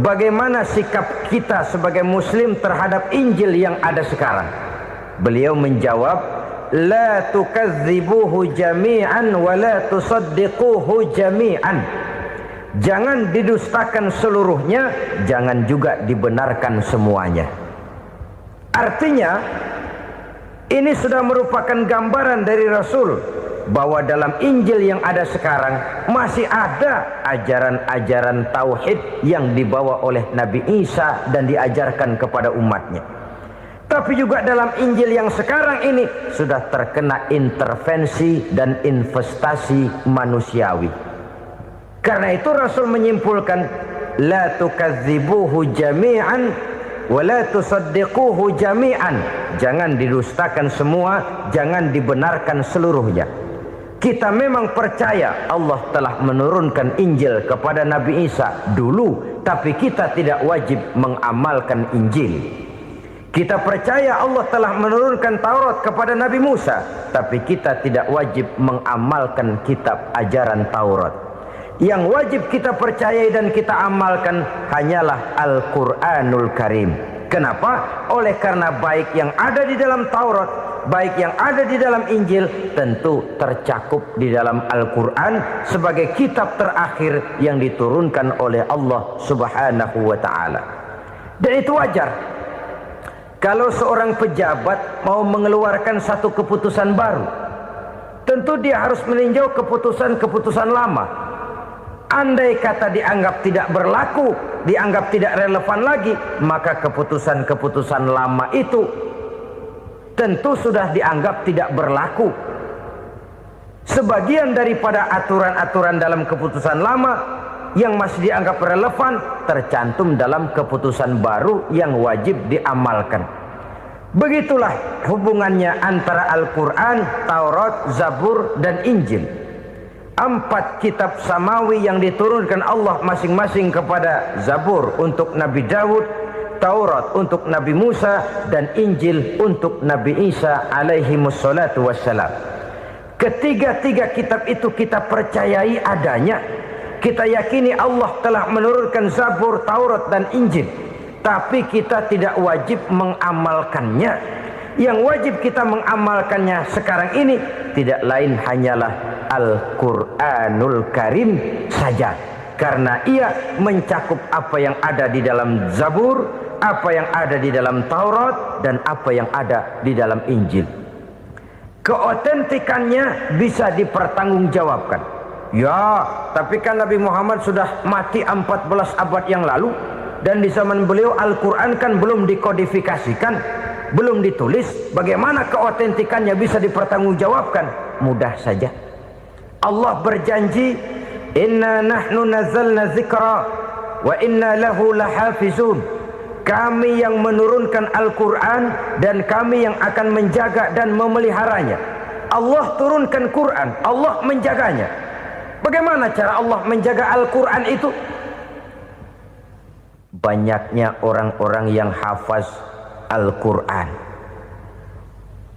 bagaimana sikap kita sebagai muslim terhadap Injil yang ada sekarang?" Beliau menjawab, "La tukadzibuhu jami'an wa la tusaddiquhu jami'an." Jangan didustakan seluruhnya, jangan juga dibenarkan semuanya. Artinya, ini sudah merupakan gambaran dari Rasul bahwa dalam Injil yang ada sekarang masih ada ajaran-ajaran tauhid yang dibawa oleh Nabi Isa dan diajarkan kepada umatnya. Tapi juga dalam Injil yang sekarang ini sudah terkena intervensi dan investasi manusiawi. Karena itu Rasul menyimpulkan, la tukadzibuhu jami'an wa la tusaddiquhu jami'an. Jangan didustakan semua, jangan dibenarkan seluruhnya. Kita memang percaya Allah telah menurunkan Injil kepada Nabi Isa dulu, tapi kita tidak wajib mengamalkan Injil. Kita percaya Allah telah menurunkan Taurat kepada Nabi Musa, tapi kita tidak wajib mengamalkan kitab ajaran Taurat. Yang wajib kita percayai dan kita amalkan hanyalah Al-Quranul Karim. Kenapa? Oleh karena baik yang ada di dalam Taurat, baik yang ada di dalam Injil, tentu tercakup di dalam Al-Quran sebagai kitab terakhir yang diturunkan oleh Allah Subhanahu wa Ta'ala. Dan itu wajar. Kalau seorang pejabat mau mengeluarkan satu keputusan baru, tentu dia harus meninjau keputusan-keputusan lama. Andai kata dianggap tidak berlaku, dianggap tidak relevan lagi, maka keputusan-keputusan lama itu tentu sudah dianggap tidak berlaku. Sebagian daripada aturan-aturan dalam keputusan lama yang masih dianggap relevan tercantum dalam keputusan baru yang wajib diamalkan. Begitulah hubungannya antara Al-Quran, Taurat, Zabur, dan Injil. 4 kitab samawi yang diturunkan Allah masing-masing kepada Zabur untuk Nabi Daud, Taurat untuk Nabi Musa, dan Injil untuk Nabi Isa alaihi wassalatu wassalam. Ketiga-tiga kitab itu kita percayai adanya. Kita yakini Allah telah menurunkan Zabur, Taurat, dan Injil, tapi kita tidak wajib mengamalkannya. Yang wajib kita mengamalkannya sekarang ini tidak lain hanyalah Al-Quranul Karim saja, karena ia mencakup apa yang ada di dalam Zabur, apa yang ada di dalam Taurat, dan apa yang ada di dalam Injil. Keotentikannya bisa dipertanggungjawabkan. Ya, tapi kan Nabi Muhammad sudah mati 14 abad yang lalu, dan di zaman beliau Al-Quran kan belum dikodifikasikan, belum ditulis. Bagaimana keotentikannya bisa dipertanggungjawabkan? Mudah saja. Allah berjanji, "Inna nahnu nazzalna dzikra wa inna lahu lahafizun." Kami yang menurunkan Al-Quran dan kami yang akan menjaga dan memeliharanya. Allah turunkan Quran, Allah menjaganya. Bagaimana cara Allah menjaga Al-Quran itu? Banyaknya orang-orang yang hafaz Al-Quran.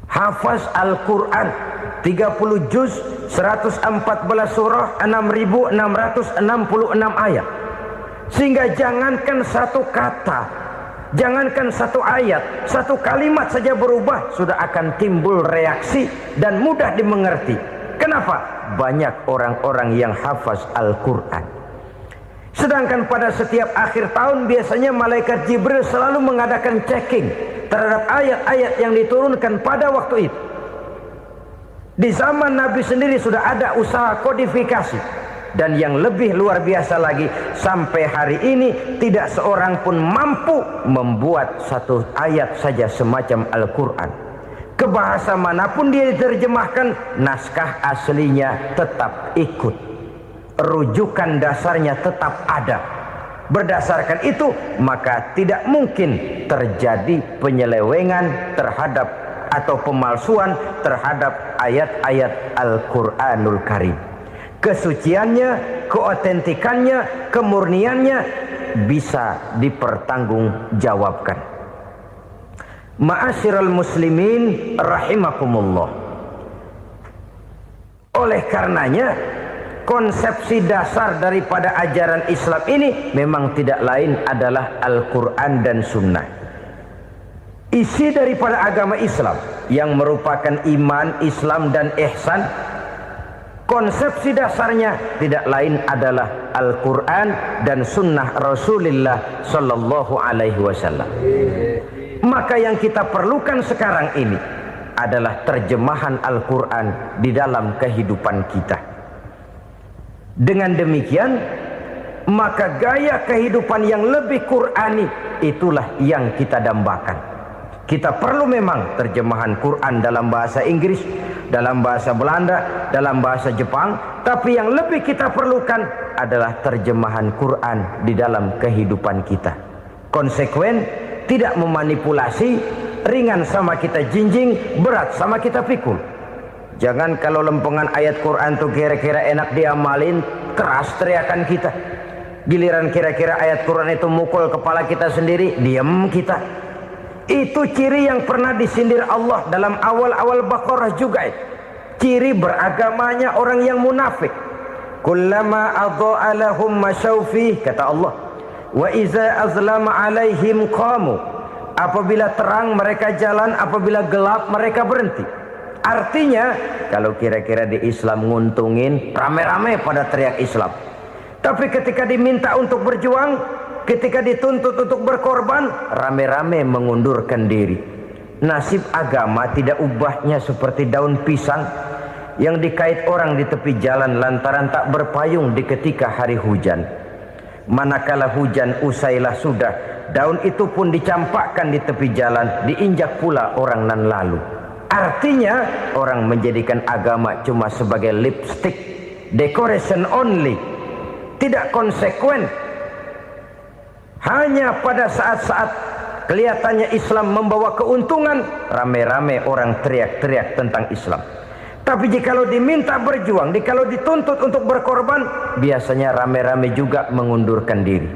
Hafaz Al-Quran 30 juz, 114 surah, 6.666 ayat. Sehingga jangankan satu kata, Jangankan satu ayat, satu kalimat saja berubah, sudah akan timbul reaksi dan mudah dimengerti. Kenapa? Banyak orang-orang yang hafaz Al-Quran. Sedangkan pada setiap akhir tahun biasanya malaikat Jibril selalu mengadakan checking terhadap ayat-ayat yang diturunkan pada waktu itu. Di zaman Nabi sendiri sudah ada usaha kodifikasi. Dan yang lebih luar biasa lagi, sampai hari ini tidak seorang pun mampu membuat satu ayat saja semacam Al-Quran. Ke bahasa manapun dia diterjemahkan, naskah aslinya tetap ikut, rujukan dasarnya tetap ada. Berdasarkan itu, maka tidak mungkin terjadi penyelewengan terhadap atau pemalsuan terhadap ayat-ayat Al-Quranul Karim. Kesuciannya, keotentikannya, kemurniannya bisa dipertanggungjawabkan. Ma'asyiral muslimin rahimakumullah. Oleh karenanya, konsepsi dasar daripada ajaran Islam ini memang tidak lain adalah Al-Quran dan Sunnah. Isi daripada agama Islam yang merupakan iman, Islam dan ihsan, konsepsi dasarnya tidak lain adalah Al-Quran dan Sunnah Rasulullah Sallallahu Alaihi Wasallam. Maka yang kita perlukan sekarang ini adalah terjemahan Al-Quran di dalam kehidupan kita. Dengan demikian, maka gaya kehidupan yang lebih Qurani itulah yang kita dambakan. Kita perlu memang terjemahan Quran dalam bahasa Inggris, dalam bahasa Belanda, dalam bahasa Jepang, tapi yang lebih kita perlukan adalah terjemahan Quran di dalam kehidupan kita. Konsekuen, tidak memanipulasi, ringan sama kita jinjing, berat sama kita pikul. Jangan kalau lempengan ayat Quran tuh kira-kira enak diamalin, keras teriakan kita. Giliran kira-kira ayat Quran itu mukul kepala kita sendiri, diam kita. Itu ciri yang pernah disindir Allah dalam awal-awal Baqarah juga. Ciri beragamanya orang yang munafik. Kullama adha'a lahum masyawfi, kata Allah, wa iza azlama alaihim qamu. Apabila terang mereka jalan, apabila gelap mereka berhenti. Artinya, kalau kira-kira di Islam nguntungin, rame-rame pada teriak Islam. Tapi ketika diminta untuk berjuang, ketika dituntut untuk berkorban, rame-rame mengundurkan diri. Nasib agama tidak ubahnya seperti daun pisang yang dikait orang di tepi jalan lantaran tak berpayung di ketika hari hujan. Manakala hujan usailah sudah, daun itu pun dicampakkan di tepi jalan, diinjak pula orang nan lalu. Artinya, orang menjadikan agama cuma sebagai lipstick, decoration only, tidak konsekuen. Hanya pada saat-saat kelihatannya Islam membawa keuntungan, rame-rame orang teriak-teriak tentang Islam. Tapi jikalau diminta berjuang, jikalau dituntut untuk berkorban, biasanya rame-rame juga mengundurkan diri.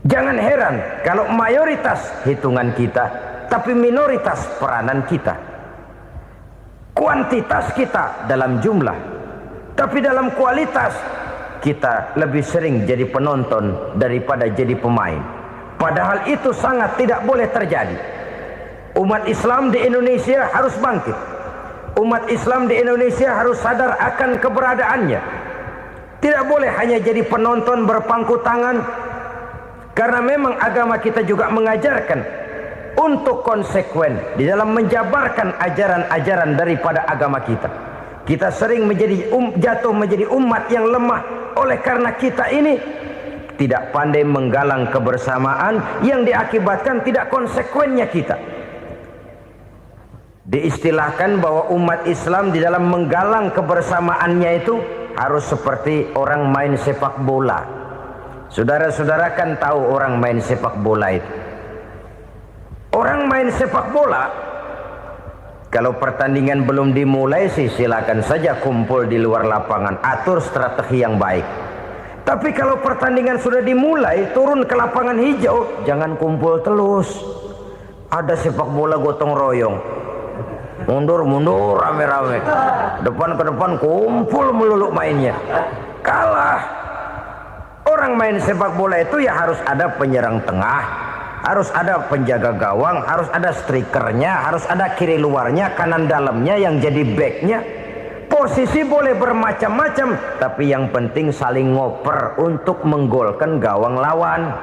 Jangan heran kalau mayoritas hitungan kita, tapi minoritas peranan kita. Kuantitas kita dalam jumlah, tapi dalam kualitas kita lebih sering jadi penonton daripada jadi pemain. Padahal itu sangat tidak boleh terjadi. Umat Islam di Indonesia harus bangkit. Umat Islam di Indonesia harus sadar akan keberadaannya. Tidak boleh hanya jadi penonton berpangku tangan. Karena memang agama kita juga mengajarkan untuk konsekuen di dalam menjabarkan ajaran-ajaran daripada agama kita. Kita sering jatuh menjadi umat yang lemah. Oleh karena kita ini tidak pandai menggalang kebersamaan yang diakibatkan tidak konsekuennya kita. Diistilahkan bahwa umat Islam di dalam menggalang kebersamaannya itu harus seperti orang main sepak bola. Saudara-saudara kan tahu orang main sepak bola itu. Orang main sepak bola, kalau pertandingan belum dimulai sih silakan saja kumpul di luar lapangan, atur strategi yang baik. Tapi kalau pertandingan sudah dimulai, turun ke lapangan hijau, jangan kumpul terus. Ada sepak bola gotong royong, mundur-mundur rame-rame, depan ke depan kumpul melulu mainnya. Kalah. Orang main sepak bola itu ya harus ada penyerang tengah, harus ada penjaga gawang, harus ada strikernya, harus ada kiri luarnya, kanan dalamnya yang jadi backnya. Posisi boleh bermacam-macam, tapi yang penting saling ngoper untuk menggolkan gawang lawan.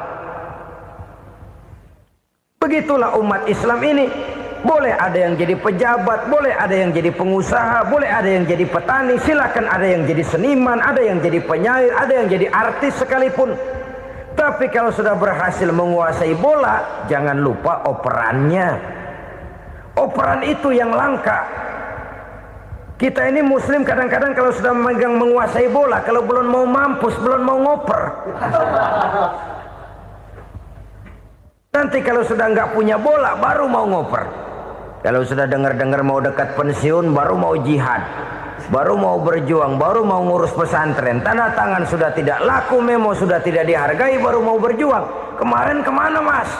Begitulah umat Islam ini. Boleh ada yang jadi pejabat, boleh ada yang jadi pengusaha, boleh ada yang jadi petani, silakan ada yang jadi seniman, ada yang jadi penyair, ada yang jadi artis sekalipun. Tapi kalau sudah berhasil menguasai bola, jangan lupa operannya. Operan itu yang langka. Kita ini muslim kadang-kadang kalau sudah memegang menguasai bola, kalau belum mau mampus, belum mau ngoper. Nanti kalau sudah nggak punya bola, baru mau ngoper. Kalau sudah dengar-dengar mau dekat pensiun, baru mau jihad, baru mau berjuang, baru mau ngurus pesantren. Tanda tangan sudah tidak laku, memo sudah tidak dihargai, baru mau berjuang. Kemarin kemana mas?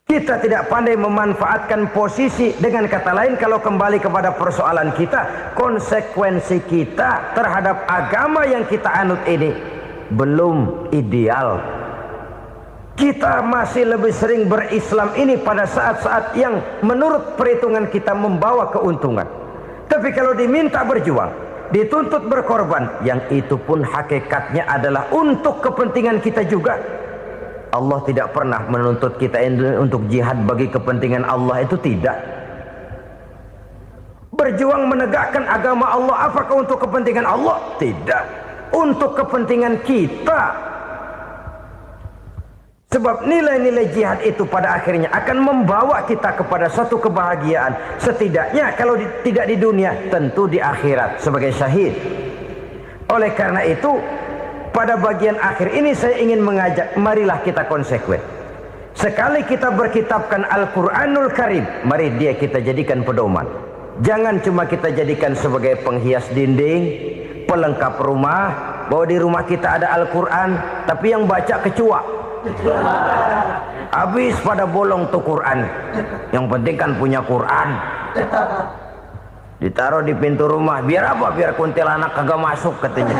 Kita tidak pandai memanfaatkan posisi. Dengan kata lain, kalau kembali kepada persoalan kita, konsekuensi kita terhadap agama yang kita anut ini belum ideal. Kita masih lebih sering berislam ini pada saat-saat yang menurut perhitungan kita membawa keuntungan. Tapi kalau diminta berjuang, dituntut berkorban, yang itu pun hakikatnya adalah untuk kepentingan kita juga. Allah tidak pernah menuntut kita untuk jihad bagi kepentingan Allah, itu tidak. Berjuang menegakkan agama Allah, apakah untuk kepentingan Allah? Tidak. Untuk kepentingan kita. Sebab nilai-nilai jihad itu pada akhirnya akan membawa kita kepada satu kebahagiaan. Setidaknya kalau tidak di dunia, tentu di akhirat sebagai syahid. Oleh karena itu, pada bagian akhir ini saya ingin mengajak, marilah kita konsekuen. Sekali kita berkitabkan Al-Quranul Karim, mari dia kita jadikan pedoman. Jangan cuma kita jadikan sebagai penghias dinding, pelengkap rumah, bahwa di rumah kita ada Al-Quran, tapi yang baca kecoa. Habis pada bolong tuh Quran. Yang penting kan punya Quran. Ditaruh di pintu rumah. Biar apa? Biar kuntilanak kagak masuk katanya.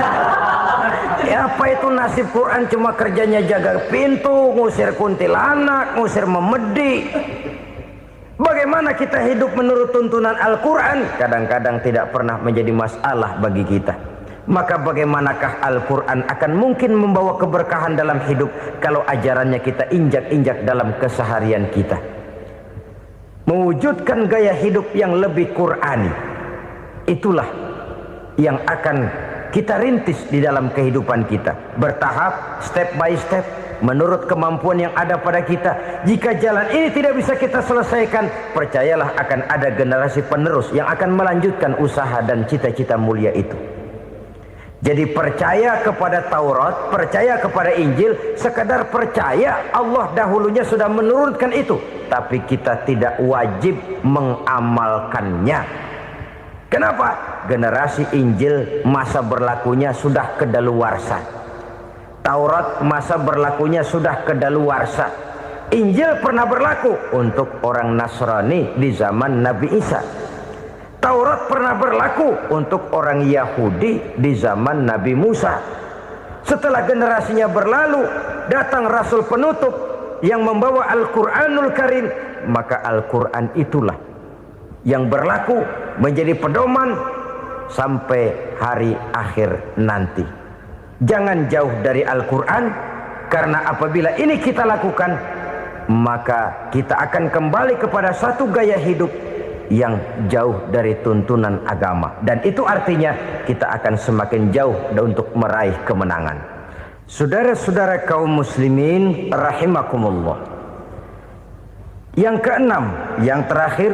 Ya apa itu nasib Quran, cuma kerjanya jaga pintu, ngusir kuntilanak, ngusir memedi. Bagaimana kita hidup menurut tuntunan Al-Quran? Kadang-kadang tidak pernah menjadi masalah bagi kita. Maka bagaimanakah Al-Quran akan mungkin membawa keberkahan dalam hidup kalau ajarannya kita injak-injak dalam keseharian kita? Mewujudkan gaya hidup yang lebih Qurani, itulah yang akan kita rintis di dalam kehidupan kita. Bertahap, step by step, menurut kemampuan yang ada pada kita. Jika jalan ini tidak bisa kita selesaikan, percayalah akan ada generasi penerus yang akan melanjutkan usaha dan cita-cita mulia itu. Jadi percaya kepada Taurat, percaya kepada Injil, sekadar percaya Allah dahulunya sudah menurunkan itu, tapi kita tidak wajib mengamalkannya. Kenapa? Generasi Injil masa berlakunya sudah kedaluarsa. Taurat masa berlakunya sudah kedaluarsa. Injil pernah berlaku untuk orang Nasrani di zaman Nabi Isa. Taurat pernah berlaku untuk orang Yahudi di zaman Nabi Musa. Setelah generasinya berlalu, datang Rasul penutup yang membawa Al-Quranul Karim. Maka Al-Quran itulah yang berlaku menjadi pedoman sampai hari akhir nanti. Jangan jauh dari Al-Quran, karena apabila ini kita lakukan, maka kita akan kembali kepada satu gaya hidup yang jauh dari tuntunan agama, dan itu artinya kita akan semakin jauh untuk meraih kemenangan. Saudara-saudara kaum muslimin rahimakumullah. Yang keenam, yang terakhir,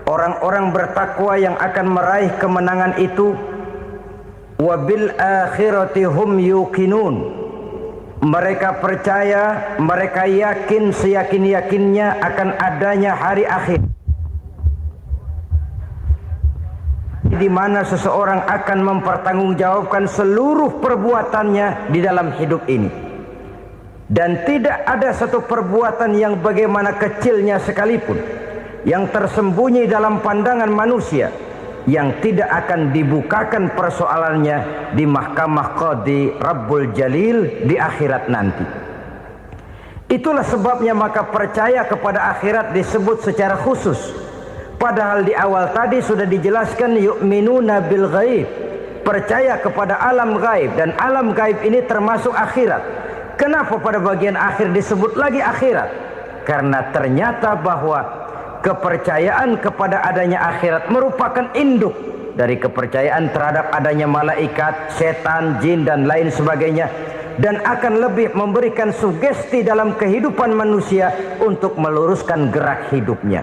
orang-orang bertakwa yang akan meraih kemenangan itu wabil akhirati hum yuqinun. Mereka percaya, mereka yakin seyakin-yakinnya akan adanya hari akhir, di mana seseorang akan mempertanggungjawabkan seluruh perbuatannya di dalam hidup ini. Dan tidak ada satu perbuatan yang bagaimana kecilnya sekalipun yang tersembunyi dalam pandangan manusia yang tidak akan dibukakan persoalannya di mahkamah Qadi Rabbul Jalil di akhirat nanti. Itulah sebabnya maka percaya kepada akhirat disebut secara khusus. Padahal di awal tadi sudah dijelaskan yu'minuna bil ghaib, percaya kepada alam gaib, dan alam gaib ini termasuk akhirat. Kenapa pada bagian akhir disebut lagi akhirat? Karena ternyata bahwa kepercayaan kepada adanya akhirat merupakan induk dari kepercayaan terhadap adanya malaikat, setan, jin dan lain sebagainya, dan akan lebih memberikan sugesti dalam kehidupan manusia untuk meluruskan gerak hidupnya.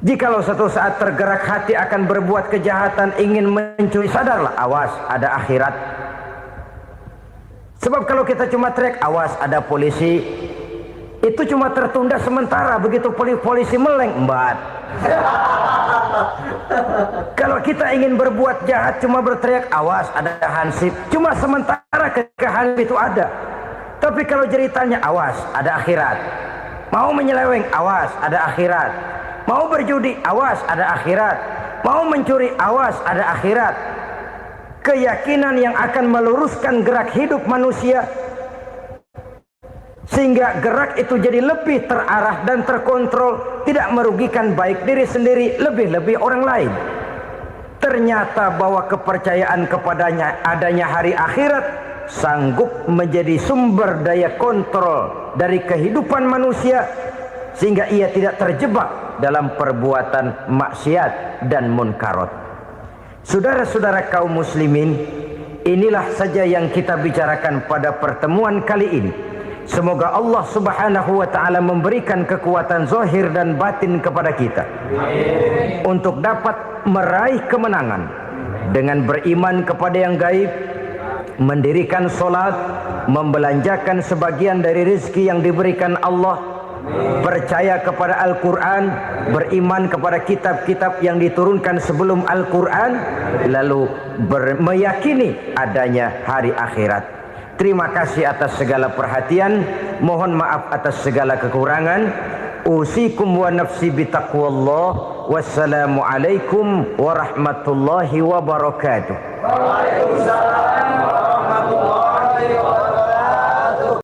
Jikalau satu saat tergerak hati akan berbuat kejahatan, ingin mencuri, sadarlah, awas ada akhirat. Sebab kalau kita cuma teriak awas ada polisi, itu cuma tertunda sementara, begitu polisi meleng embat. Kalau kita ingin berbuat jahat cuma berteriak awas ada hansip, cuma sementara ketika hansip itu ada. Tapi kalau ceritanya awas ada akhirat, mau menyeleweng awas ada akhirat, mau berjudi awas ada akhirat, mau mencuri awas ada akhirat. Keyakinan yang akan meluruskan gerak hidup manusia sehingga gerak itu jadi lebih terarah dan terkontrol, tidak merugikan baik diri sendiri, lebih-lebih orang lain. Ternyata bahwa kepercayaan kepadanya adanya hari akhirat sanggup menjadi sumber daya kontrol dari kehidupan manusia, sehingga ia tidak terjebak dalam perbuatan maksiat dan munkarat. Saudara-saudara kaum muslimin, inilah saja yang kita bicarakan pada pertemuan kali ini. Semoga Allah subhanahu wa ta'ala memberikan kekuatan zahir dan batin kepada kita untuk dapat meraih kemenangan dengan beriman kepada yang gaib, mendirikan solat, membelanjakan sebagian dari rezeki yang diberikan Allah, percaya kepada Al-Quran, beriman kepada kitab-kitab yang diturunkan sebelum Al-Quran, lalu meyakini adanya hari akhirat. Terima kasih atas segala perhatian, mohon maaf atas segala kekurangan. Usikum wa nafsi bitaqwallah. Wassalamualaikum warahmatullahi wabarakatuh. Waalaikumsalam.